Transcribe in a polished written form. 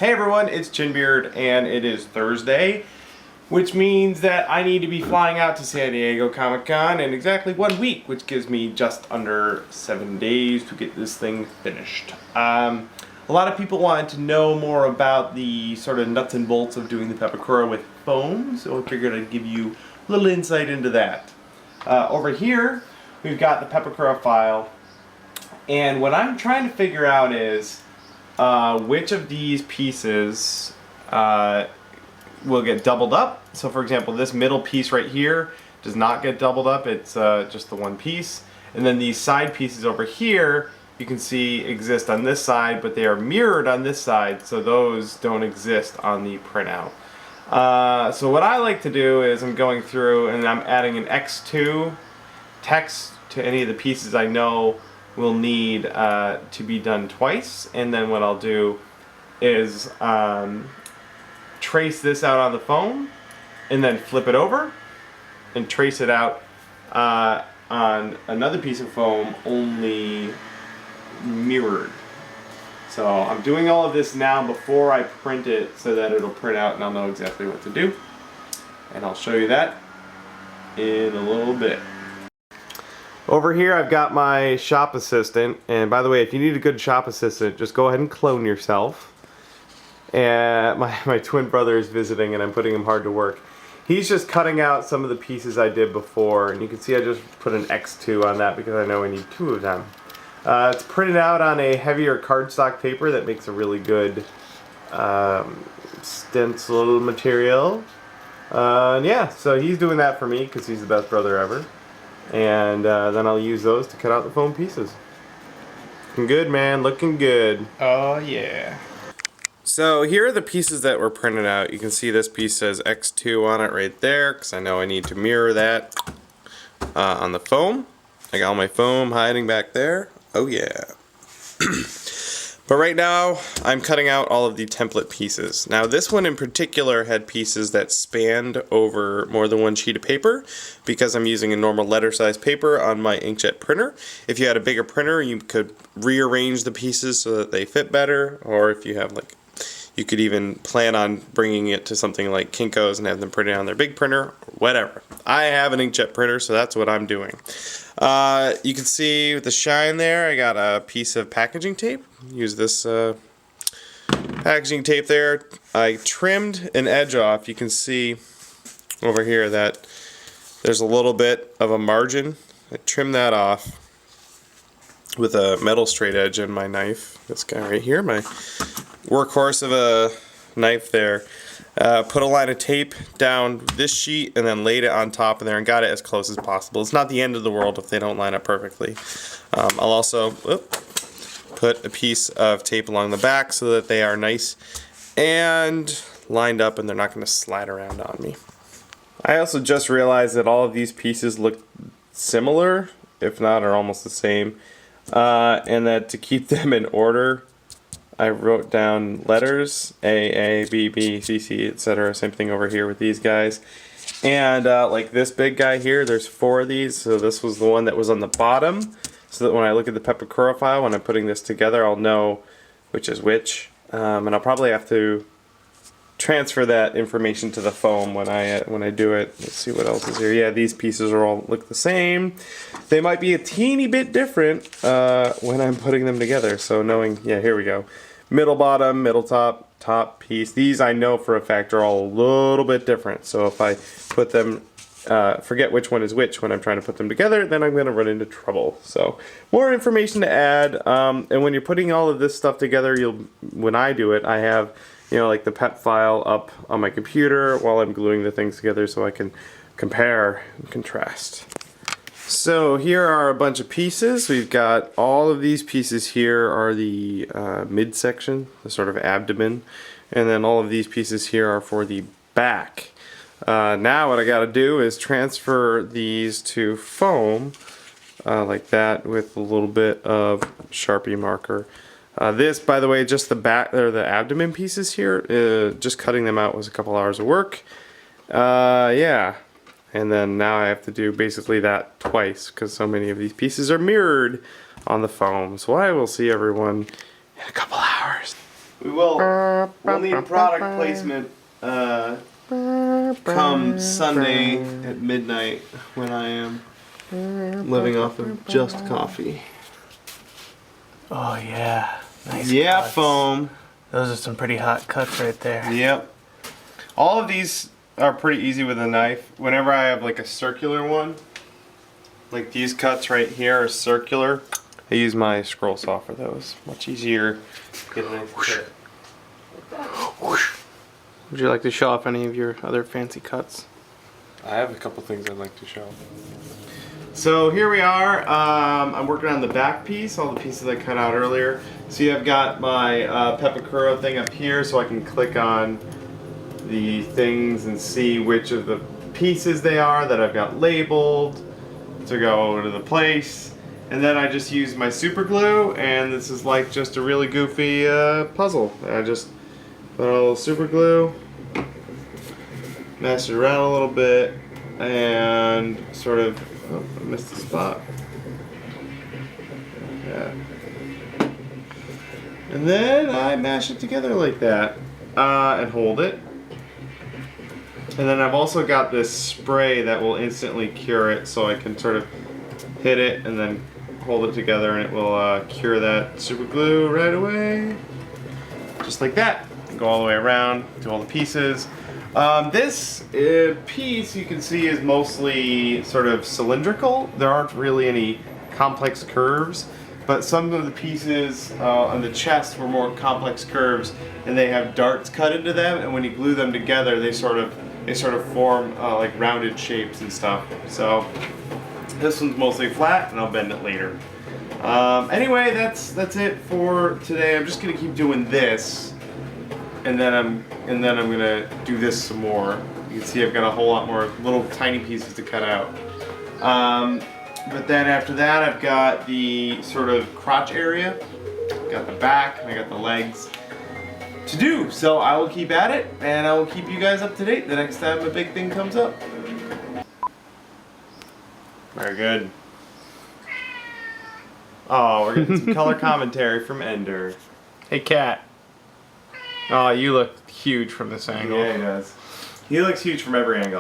Hey everyone, it's Chinbeard and it is Thursday, which means that I need to be flying out to San Diego Comic-Con in exactly 1 week, which gives me just under 7 days to get this thing finished. A lot of people wanted to know more about the sort of nuts and bolts of doing the Pepakura with foam, so I figured I'd give you a little insight into that. Over here, we've got the Pepakura file, and what I'm trying to figure out is which of these pieces will get doubled up. So for example, this middle piece right here does not get doubled up, it's just the one piece. And then these side pieces over here, you can see exist on this side, but they are mirrored on this side, so those don't exist on the printout. So what I like to do is I'm going through and I'm adding an X2 text to any of the pieces I know will need to be done twice, and then what I'll do is trace this out on the foam and then flip it over and trace it out on another piece of foam, only mirrored. So I'm doing all of this now before I print it so that it'll print out and I'll know exactly what to do, and I'll show you that in a little bit. Over here I've got my shop assistant, and by the way, if you need a good shop assistant, just go ahead and clone yourself. And my twin brother is visiting and I'm putting him hard to work. He's just cutting out some of the pieces I did before, and you can see I just put an X2 on that because I know I need 2 of them. It's printed out on a heavier cardstock paper that makes a really good stencil material. And yeah, so he's doing that for me because he's the best brother ever. And then I'll use those to cut out the foam pieces. Looking good, man, looking good. Oh yeah. So here are the pieces that were printed out. You can see this piece says X2 on it right there, because I know I need to mirror that on the foam. I got all my foam hiding back there. Oh yeah. But right now, I'm cutting out all of the template pieces. Now this one in particular had pieces that spanned over more than one sheet of paper because I'm using a normal letter size paper on my inkjet printer. If you had a bigger printer, you could rearrange the pieces so that they fit better, or if you have like, you could even plan on bringing it to something like Kinko's and have them print it on their big printer, whatever. I have an inkjet printer, so that's what I'm doing. You can see with the shine there, I got a piece of packaging tape. Use this packaging tape there. I trimmed an edge off. You can see over here that there's a little bit of a margin. I trimmed that off with a metal straight edge in my knife. This guy right here, my workhorse of a knife there. Put a line of tape down this sheet and then laid it on top of there and got it as close as possible. It's not the end of the world if they don't line up perfectly. I'll also put a piece of tape along the back so that they are nice and lined up and they're not going to slide around on me. I also just realized that all of these pieces look similar, if not are almost the same, and that to keep them in order, I wrote down letters, A, B, B, C, C, etc. Same thing over here with these guys. And like this big guy here, there's 4 of these, so this was the one that was on the bottom, so that when I look at the Pepakura file, when I'm putting this together, I'll know which is which. And I'll probably have to transfer that information to the foam when I do it. Let's see what else is here. Yeah, these pieces are all look the same. They might be a teeny bit different when I'm putting them together. So knowing, yeah, here we go. Middle bottom, middle top, top piece. These I know for a fact are all a little bit different. So if I put them, forget which one is which when I'm trying to put them together, then I'm going to run into trouble. So more information to add. And when you're putting all of this stuff together, when I do it, I have, you know, like the PEP file up on my computer while I'm gluing the things together so I can compare and contrast. So here are a bunch of pieces. We've got all of these pieces here are the midsection, the sort of abdomen, and then all of these pieces here are for the back. Now what I got to do is transfer these to foam like that with a little bit of Sharpie marker. This, by the way, just the back or the abdomen pieces here, just cutting them out was a couple hours of work. Yeah. And then now I have to do basically that twice because so many of these pieces are mirrored on the foam. So I will see everyone in a couple hours. we'll need product placement come Sunday at midnight when I am living off of just coffee. Oh yeah, nice. Yeah, cuts. foam. Those are some pretty hot cuts right there. Yep. All of these are pretty easy with a knife. Whenever I have like a circular one, like these cuts right here are circular, I use my scroll saw for those. Much easier to get a nice cut. Would you like to show off any of your other fancy cuts? I have a couple things I'd like to show. So here we are. I'm working on the back piece, all the pieces I cut out earlier. See, I've got my Pepakuro thing up here, so I can click on the things and see which of the pieces they are that I've got labeled to go to the place. And then I just use my super glue, and this is like just a really goofy puzzle. I just put a little super glue, mess it around a little bit, and sort of, oh, I missed the spot. Yeah. And then I mash it together like that, and hold it. And then I've also got this spray that will instantly cure it, so I can sort of hit it and then hold it together, and it will cure that super glue right away. Just like that. Go all the way around, do all the pieces. This piece, you can see, is mostly sort of cylindrical. There aren't really any complex curves, but some of the pieces on the chest were more complex curves, and they have darts cut into them, and when you glue them together, they sort of form like rounded shapes and stuff. So this one's mostly flat, and I'll bend it later. Anyway, that's it for today. I'm just gonna keep doing this, and then I'm gonna do this some more. You can see I've got a whole lot more little tiny pieces to cut out. But then after that, I've got the sort of crotch area, got the back, and I got the legs to do. So I will keep at it, and I will keep you guys up to date the next time a big thing comes up. Very good. Oh, we're getting some color commentary from Ender. Hey, Cat. Oh, you look huge from this angle. Yeah, he does. He looks huge from every angle.